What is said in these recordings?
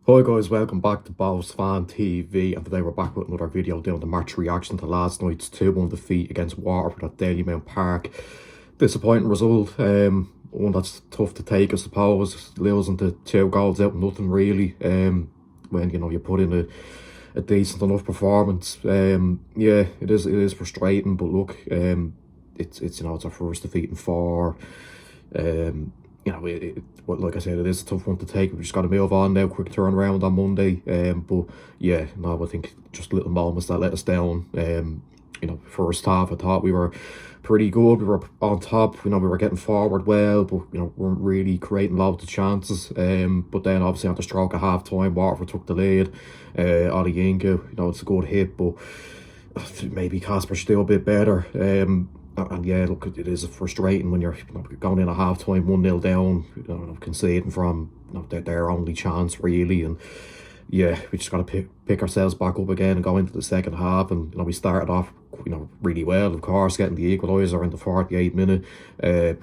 Hi guys, welcome back to Bows Fan TV, and today we're back with another video doing the match reaction to last night's 2-1 defeat against Waterford at Dalymount Park. Disappointing result, one that's tough to take I suppose, losing to 2 goals out of nothing really, when you put in a decent enough performance. Yeah, it is frustrating, but look, it's our first defeat in 4. Like I said, it is a tough one to take. We just got to move on now. Quick turnaround on Monday. But yeah, no, I think just little moments that let us down. First half, I thought we were pretty good. We were on top. We were getting forward well, but weren't really creating loads of chances. But then obviously at the stroke of half time, Waterford took the lead. Ollie Yingu, it's a good hit, but maybe Casper should do a bit better. And yeah, look, it is frustrating when you're going in at half time 1-0 down, conceding from their only chance really. And yeah, we just got to pick ourselves back up again and go into the second half. And we started off really well, of course, getting the equaliser in the 48th minute.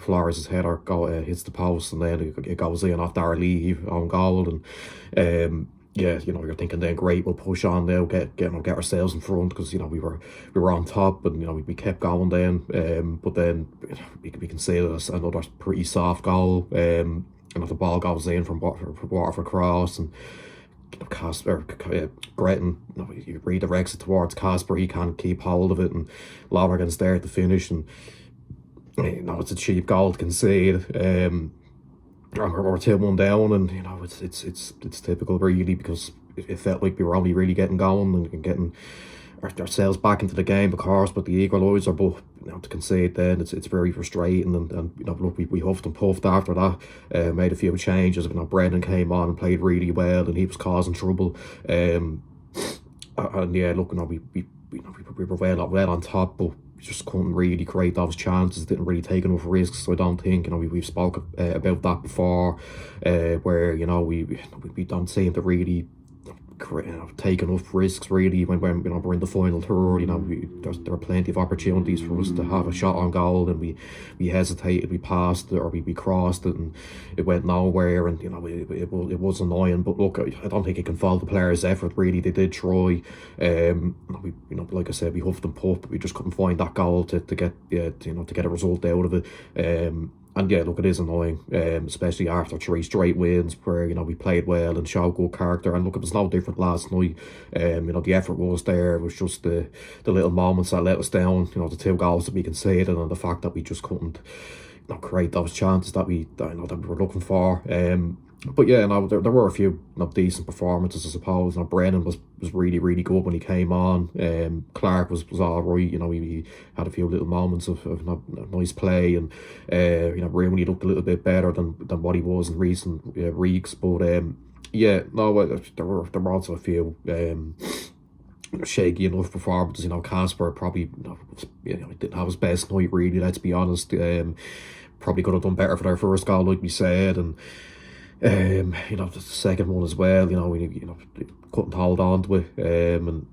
Flores' header hits the post, and then it goes in off Darragh Lee on goal. And yeah, you're thinking then, great, we'll push on now, get ourselves in front, because we were on top, and we kept going then. But then we can say that another pretty soft goal. And the ball goes in from Waterford cross, and Casper, Gretton, he redirects it towards Casper. He can't keep hold of it, and Lonergan's there to finish, and it's a cheap goal to concede. We're 2-1 down, and it's typical really, because it felt like we were only really getting going and getting ourselves back into the game, of course, but the equaliser. But to concede then, it's very frustrating. And look, we huffed and puffed after that. Made a few changes. Brendan came on and played really well, and he was causing trouble. And yeah, look, we were well on top, but we just couldn't really create those chances, didn't really take enough risks. So I don't think, we've spoken about that before, where we don't seem to really take enough risks really when we're in the final third. There are plenty of opportunities for us to have a shot on goal, and we hesitated, we passed it, or we crossed it, and it went nowhere. And it was annoying. But look, I don't think you can fault the players' effort really. They did try. Like I said, we huffed and puffed, but we just couldn't find that goal to get a result out of it. And yeah, look, it is annoying, especially after 3 straight wins where, we played well and showed good character. And look, it was no different last night. The effort was there. It was just the little moments that let us down, the 2 goals that we conceded, and the fact that we just couldn't create those chances that we were looking for. But yeah, there were a few decent performances, I suppose. Brennan was really, really good when he came on. Clark was all right. He had a few little moments of nice play, and Rooney looked a little bit better than what he was in recent weeks. But yeah, no, there were also a few shaky enough performances. Casper probably didn't have his best night really, let's be honest. Probably could have done better for their first goal, like we said. And the second one as well, we couldn't hold on to it. And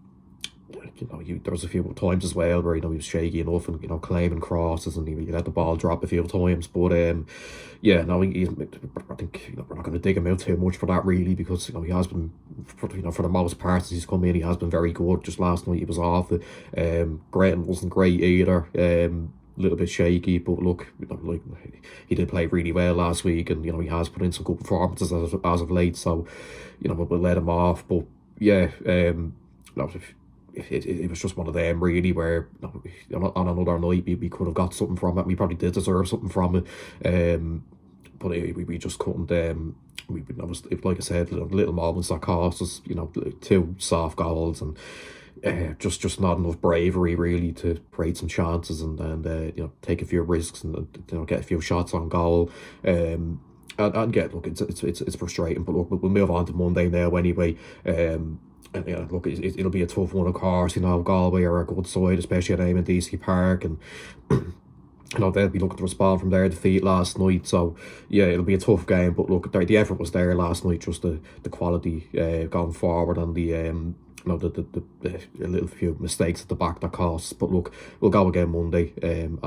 there was a few times as well where he was shaky enough and claiming crosses, and he let the ball drop a few times. But yeah, no, I think we're not going to dig him out too much for that really, because he has been for the most part since he's come in, he has been very good. Just last night he was off. Gretton wasn't great either. Little bit shaky, but look, he did play really well last week, and he has put in some good performances as of late. So we'll let him off. But yeah, it was just one of them really, where on another night we could have got something from it. We probably did deserve something from it. But we just couldn't. Like I said, little moments that cost us. 2 soft goals, and just not enough bravery really to create some chances and take a few risks and get a few shots on goal. And yeah, look, it's frustrating, but look, we'll move on to Monday now anyway. And look, it'll be a tough one, of course. Galway are a good side, especially at DC Park, and they'll be looking to respond from their defeat last night. So yeah, it'll be a tough game. But look, the effort was there last night, just the quality going forward, and a little few mistakes at the back that costs. But look, we'll go again Monday. And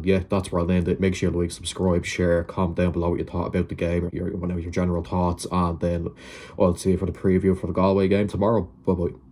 yeah, that's where I'll end it. Make sure you like, subscribe, share, comment down below what you thought about the game, your general thoughts, and then I'll see you for the preview for the Galway game tomorrow. Bye bye.